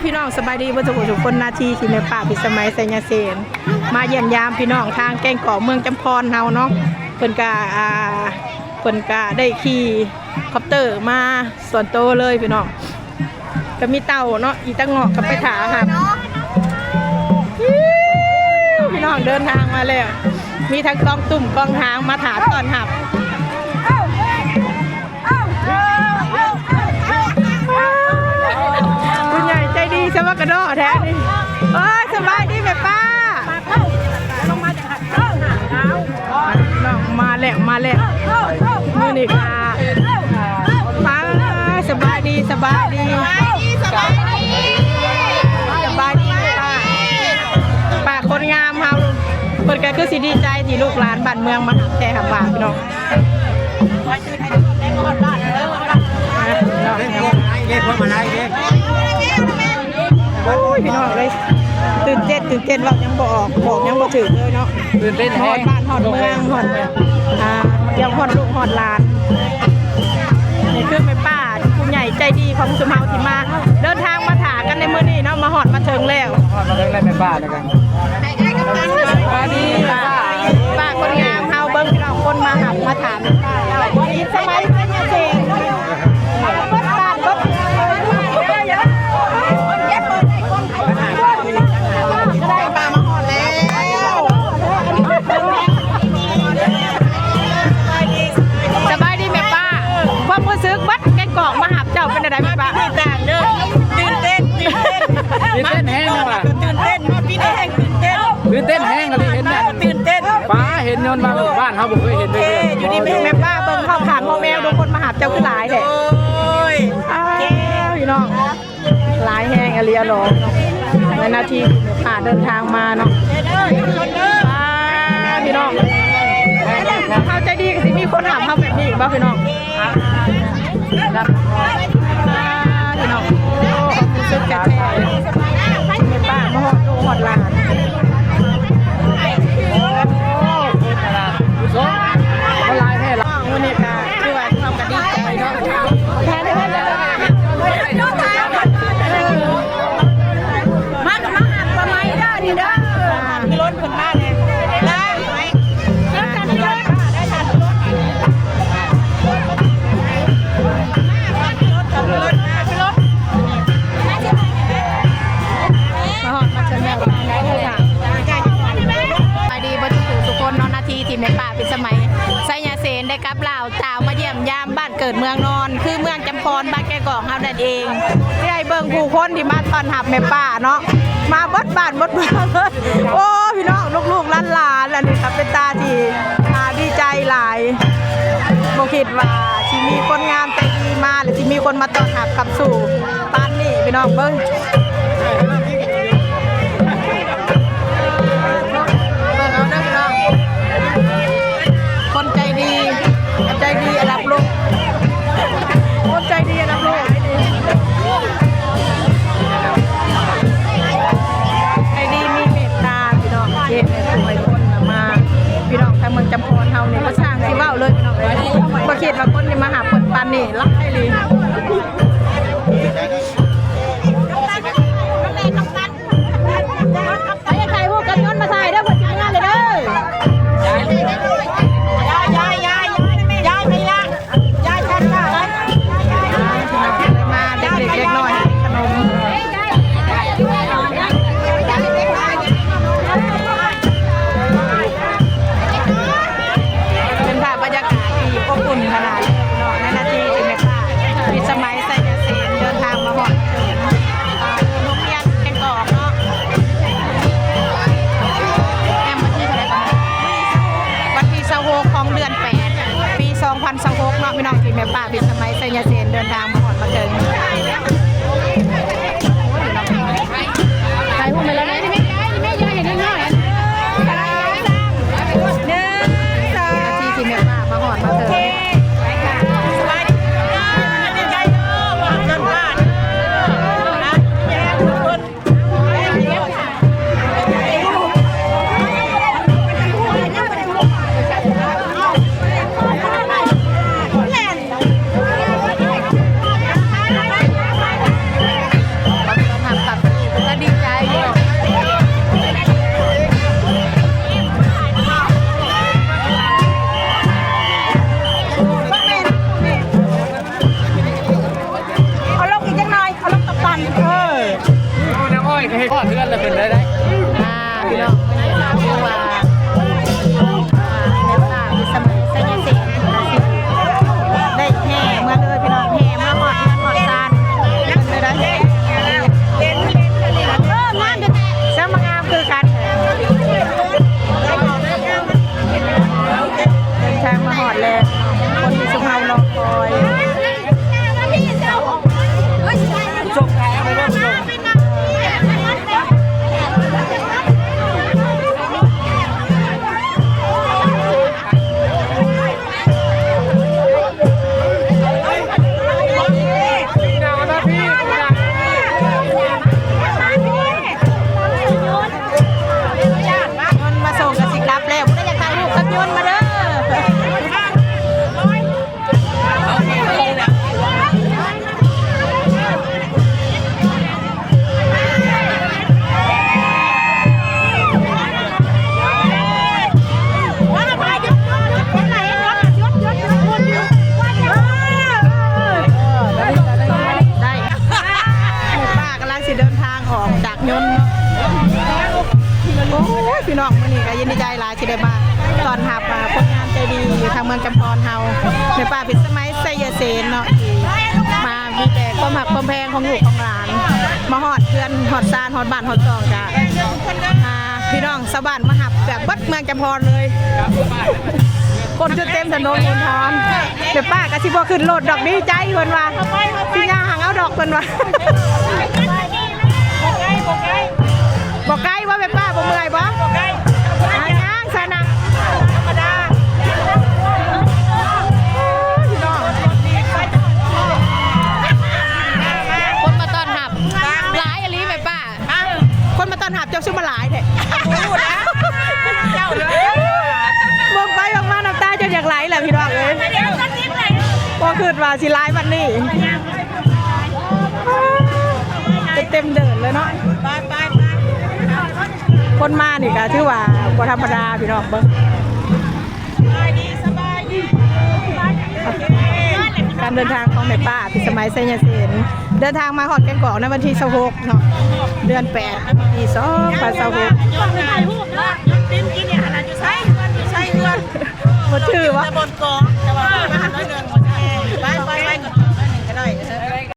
พี่น้องสบายดีบ่ทุกคนนาทีที่แม่ป้าพิสมัยไสยเสนมาเยี่ยมยามพี่น้องทางแกงเกาะเมืองจำพรเฮาเนาะเพิ่นก็ได้ขี่คอปเตอร์มาส่วนโตเลยพี่น้องก็มีเต่าเนาะอีตะงอกกับไปถาครับพี่น้องเดินทางมาแล้วมีทั้งกองตุ่มกองหางมาถาตอนหับคุณใหญ่ใจดีใช่ไหมกระโดดแท้นี่เอ้ยสบายดีไหมป้าลงมาจากหัดน้องมาแล้วมือนี่ค่ะป้าสบายดีป้าคนงามเฮาคนก็คือสิดีใจที่ลูกหลานบ้านเมืองมาหาแท้ค่ะป้าพี่น้องโอ้ยพี่น้องเลยตื่นเต้นว่ายังบอกยังบ่ถึงเลยเนาะตื่นเต้นฮอดบ้านฮอดเมืองฮอดยังฮอดลูกฮอดหลานนี่คือแม่ป้าผู้ใหญ่ใจดีของสุเฮาที่มาเดินทางมาถากันในมื้อนี้เนาะมาฮอดมาถึงแล้วแม่ป้าแล้วกันป้าคนงามเฮาเบิ่งพี่น้องคนมาหับมาถามสมัยเป็นยังไงสบายดีแม่ป้าความรู้สึกบัดแกงกอกมาหับเจ้าเป็นอะไรแม่ป้าต่างเด้อตื่นเต้นแห้งนะว่ะตื่นเต้นมาพี่แห้งตื่นเต้นแห้งอะไรเห็นเนี่ยตื่นเต้นป้าเห็นยนต์มาบ้านเขาบอกเคยเห็นเลยอยู่ดีแม่ป้าเบิ่งเข้าขางพ่อแมวดูคนมาหับเจ้าคือหลายแหละพี่น้องหลายแห้งอเลียหรอในนาทีผ่าเดินทางมาเนาะพี่น้องเขาใจดีกันสิมีคนหับเขาแบบนี้บ้าพี่น้องพี่น้องซื้อแก่แม่ป้ามาหอดดูหอดลานเขาลายแค่ละวันนี้ค่ะคือว่าทำกันดีใจเนาะแค่ได้มาหักประมาณได้ดีเด้อมีรถคนบ้านเลยได้ไหมแล้วกันรถได้ทันรถที่แม่ป้าเป็นสมัยไสยเสนได้กับลาวตาวมาเยี่ยมยามบ้านเกิดเมืองนอนคือเมืองจำพรบ้านแกกอกเฮานั่นเองที่ให้เบิ่งผู้คนที่มาต้อนรับแม่ป้าเนาะมาบดบ้านบดเมืองโอ้พี่น้องลูกๆหลานๆอันนี้ครับเป็นตาที่ดีใจหลายบ่คิดว่าที่มีคนงามใจดีมาหรือที่มีคนมาต้อนรับขับสู่บ้านนี้พี่น้องเบิ่งคนใจดีอันดับโลกคนใจดีอันดับโลกใจดีมีเมตตาพี่น้องเจ็บในสมัยคนมาพี่น้องทางเมืองจำพรเฮาเนี่ยก็สร้างสิเว้าเลยพี่น้องบ่คิดว่าคนที่มาหาเปิดปานนี่รักให้เลย ก็เฮ็ดทอดเพื่อนเลยเป็นได้ พี่น้องชื่อว่าแม่ป้าพิสมัยไสยเสนได้แห่มาเลยพี่น้องแห่มาหอดเงินหอดซานเป็นเลยได้งานกันสมงามคือกันทางมาหอดเลยคนที่สุภาพรอคอยส่งแถวไปด้วยมาส่งกับสิครับแล้วไม่ได้อยากถ่ายรูปกับยนต์มาเด้อได้ป้ากำลังสิเดินทางออกจากยนต์โอ้ยพี่น้องมื้อนี้ก็ยินดีใจหลายที่ได้มาตอนหับคนงานใจดีอยู่ทางเมืองจำพรเฮาในป่าพิสมัยไสยเสนเนาะที่มามีแต่ความหักความแพงของลูกของหลานมาฮอดเพื่อนฮอดซานฮอดบ้านฮอดซองจ้ะพี่น้องชาวบ้านมาหับแบบบัดเมืองจำพรเลยคนจะเต็มถนนอุทรเดี๋ยวป้าก็สิบ่ขึ้นรถดอกดีใจเพิ่นว่าพี่ย่าหางเอาดอกเพิ่นว่าบอกไกลว่าแม่ป้าบ่เมื่อยบ่บอกไกลย่างซะนะธรรมดาพี่น้องคนมาต้อนรับหลายอลีแม่ป้าคนมาต้อนรับเจ้าชื่อมาหลายแท้พูดนะเจ้าเลยบอกไปบอกมาน้ำตาจนอยากไหลแหละพี่น้องเอ้ยพอคืนว่าสิหลายวันนี้เต็มเดินเลยเนาะคนมานี่ก็ถือว่าบ่ธรรมดาพี่น้องเบิ่งการเดินทางของแม่ป้าพิสมัยไสยเสนเดินทางมาฮอดแก่งกอกในวันที่26เนาะเดือน8ปี2026บ่ชื่อวะบนกองแต่ว่า